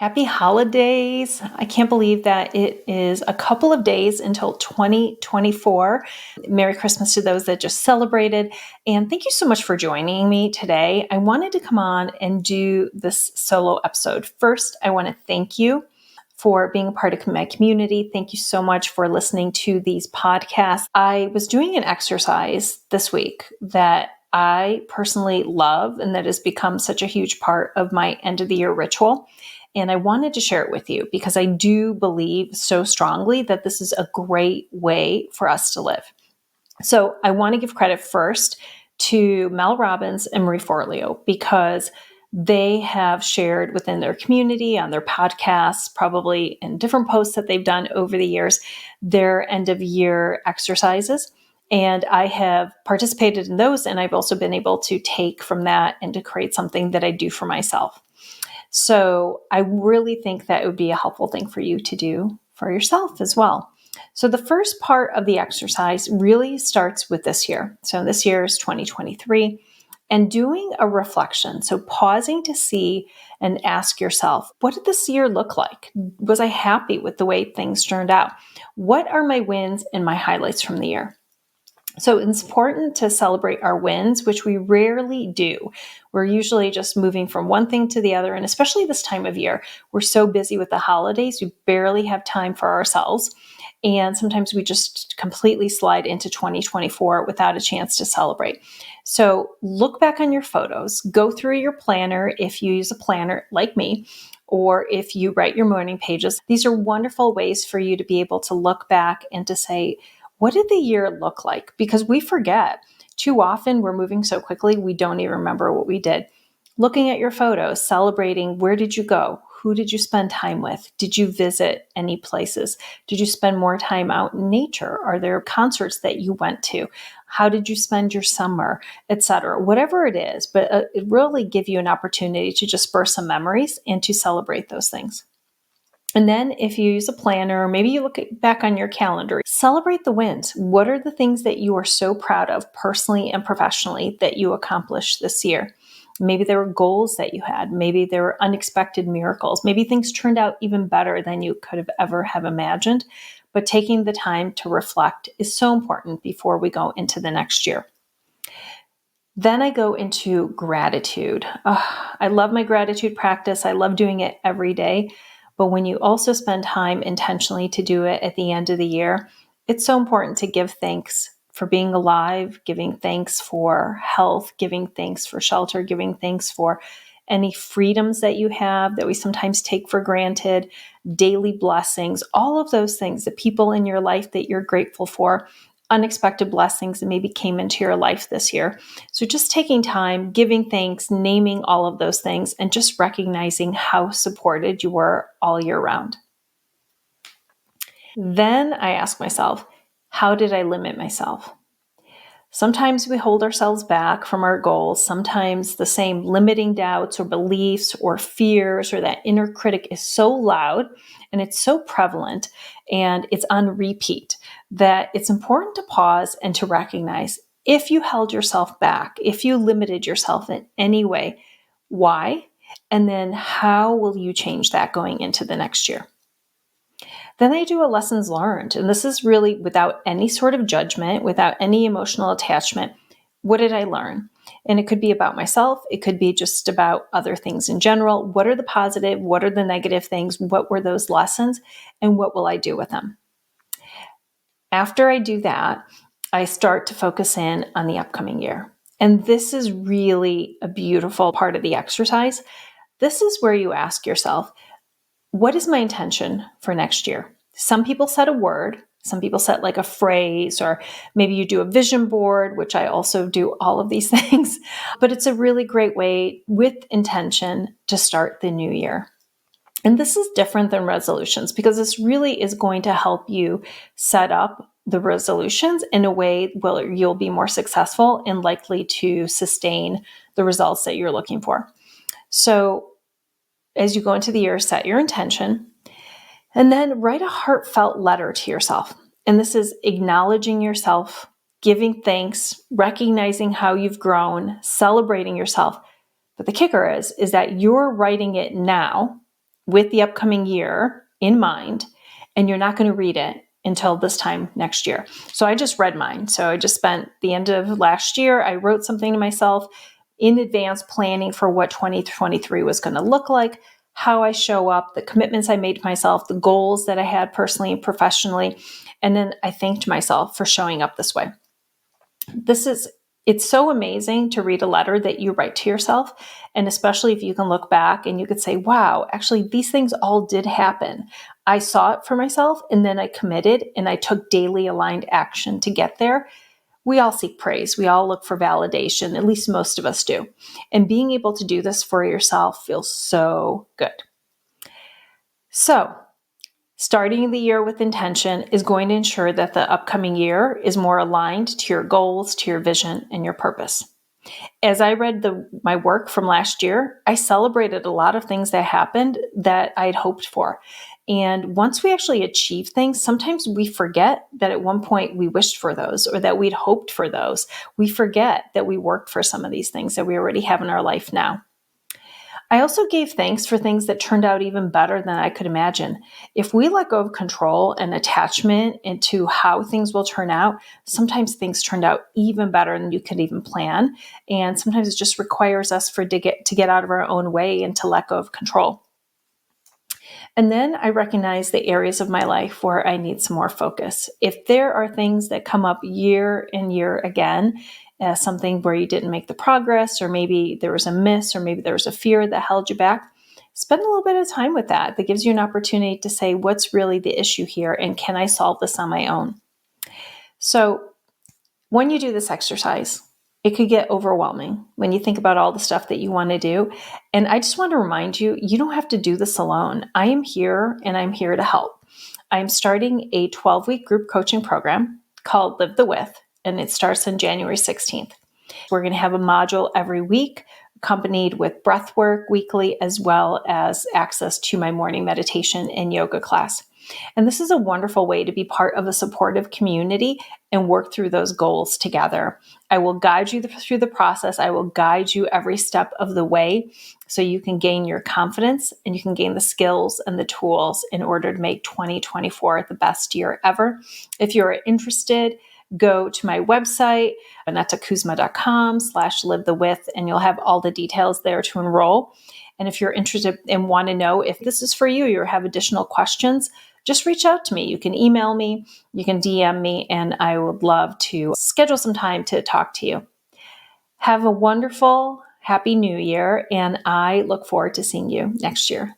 Happy holidays. I can't believe that it is a couple of days until 2024. Merry Christmas to those that just celebrated. And thank you so much for joining me today. I wanted to come on and do this solo episode. First, I want to thank you for being a part of my community. Thank you so much for listening to these podcasts. I was doing an exercise this week that I personally love and that has become such a huge part of my end of the year ritual. And I wanted to share it with you because I do believe so strongly that this is a great way for us to live. So I want to give credit first to Mel Robbins and Marie Forleo because they have shared within their community, on their podcasts, probably in different posts that they've done over the years, their end of year exercises. And I have participated in those, and I've also been able to take from that and to create something that I do for myself. So I really think that it would be a helpful thing for you to do for yourself as well. So the first part of the exercise really starts with this year. So this year is 2023, and doing a reflection. So pausing to see and ask yourself, what did this year look like? Was I happy with the way things turned out? What are my wins and my highlights from the year? So it's important to celebrate our wins, which we rarely do. We're usually just moving from one thing to the other. And especially this time of year, we're so busy with the holidays, we barely have time for ourselves. And sometimes we just completely slide into 2024 without a chance to celebrate. So look back on your photos, go through your planner if you use a planner like me, or if you write your morning pages. These are wonderful ways for you to be able to look back and to say, what did the year look like? Because we forget. Too often we're moving so quickly, we don't even remember what we did. Looking at your photos, celebrating, where did you go? Who did you spend time with? Did you visit any places? Did you spend more time out in nature? Are there concerts that you went to? How did you spend your summer, etc.? Whatever it is, but it really give you an opportunity to just burst some memories and to celebrate those things. And then if you use a planner, or maybe you look back on your calendar, celebrate the wins. What are the things that you are so proud of personally and professionally that you accomplished this year? Maybe there were goals that you had. Maybe there were unexpected miracles. Maybe things turned out even better than you could have ever have imagined. But taking the time to reflect is so important before we go into the next year. Then I go into gratitude. I love my gratitude practice. I love doing it every day. But when you also spend time intentionally to do it at the end of the year, it's so important to give thanks for being alive, giving thanks for health, giving thanks for shelter, giving thanks for any freedoms that you have that we sometimes take for granted, daily blessings, all of those things, the people in your life that you're grateful for, unexpected blessings that maybe came into your life this year. So just taking time, giving thanks, naming all of those things, and just recognizing how supported you were all year round. Then I ask myself, how did I limit myself? Sometimes we hold ourselves back from our goals. Sometimes the same limiting doubts or beliefs or fears or that inner critic is so loud and it's so prevalent and it's on repeat that it's important to pause and to recognize if you held yourself back, if you limited yourself in any way, why? And then how will you change that going into the next year? Then I do a lessons learned. And this is really without any sort of judgment, without any emotional attachment. What did I learn? And it could be about myself. It could be just about other things in general. What are the positive? What are the negative things? What were those lessons? And what will I do with them? After I do that, I start to focus in on the upcoming year. And this is really a beautiful part of the exercise. This is where you ask yourself, what is my intention for next year? Some people set a word. Some people set like a phrase, or maybe you do a vision board, which I also do all of these things. But it's a really great way with intention to start the new year. And this is different than resolutions because this really is going to help you set up the resolutions in a way where you'll be more successful and likely to sustain the results that you're looking for. So as you go into the year, set your intention and then write a heartfelt letter to yourself. And this is acknowledging yourself, giving thanks, recognizing how you've grown, celebrating yourself. But the kicker is that you're writing it now with the upcoming year in mind, and you're not going to read it until this time next year. So I just read mine. So I just spent the end of last year, I wrote something to myself in advance, planning for what 2023 was going to look like, how I show up, the commitments I made to myself, the goals that I had personally and professionally. And then I thanked myself for showing up this way. It's so amazing to read a letter that you write to yourself. And especially if you can look back and you could say, wow, actually, these things all did happen. I saw it for myself, and then I committed and I took daily aligned action to get there. We all seek praise. We all look for validation. At least most of us do. And being able to do this for yourself feels so good. So, starting the year with intention is going to ensure that the upcoming year is more aligned to your goals, to your vision, and your purpose. As I read my work from last year, I celebrated a lot of things that happened that I'd hoped for. And once we actually achieve things, sometimes we forget that at one point we wished for those or that we'd hoped for those. We forget that we worked for some of these things that we already have in our life now. I also gave thanks for things that turned out even better than I could imagine. If we let go of control and attachment into how things will turn out, sometimes things turned out even better than you could even plan. And sometimes it just requires us to get out of our own way and to let go of control. And then I recognize the areas of my life where I need some more focus. If there are things that come up year and year again, something where you didn't make the progress, or maybe there was a miss, or maybe there was a fear that held you back, spend a little bit of time with that. That gives you an opportunity to say, what's really the issue here? And can I solve this on my own? So when you do this exercise, it could get overwhelming when you think about all the stuff that you want to do. And I just want to remind you, you don't have to do this alone. I am here and I'm here to help. I'm starting a 12-week group coaching program called Live the With, and it starts on January 16th. We're going to have a module every week accompanied with breath work weekly, as well as access to my morning meditation and yoga class. And this is a wonderful way to be part of a supportive community and work through those goals together. I will guide you through the process. I will guide you every step of the way so you can gain your confidence and you can gain the skills and the tools in order to make 2024 the best year ever. If you're interested, go to my website, anetakuzma.com/livethewith, and you'll have all the details there to enroll. And if you're interested and want to know if this is for you or have additional questions, just reach out to me. You can email me, you can DM me, and I would love to schedule some time to talk to you. Have a wonderful, happy new year, and I look forward to seeing you next year.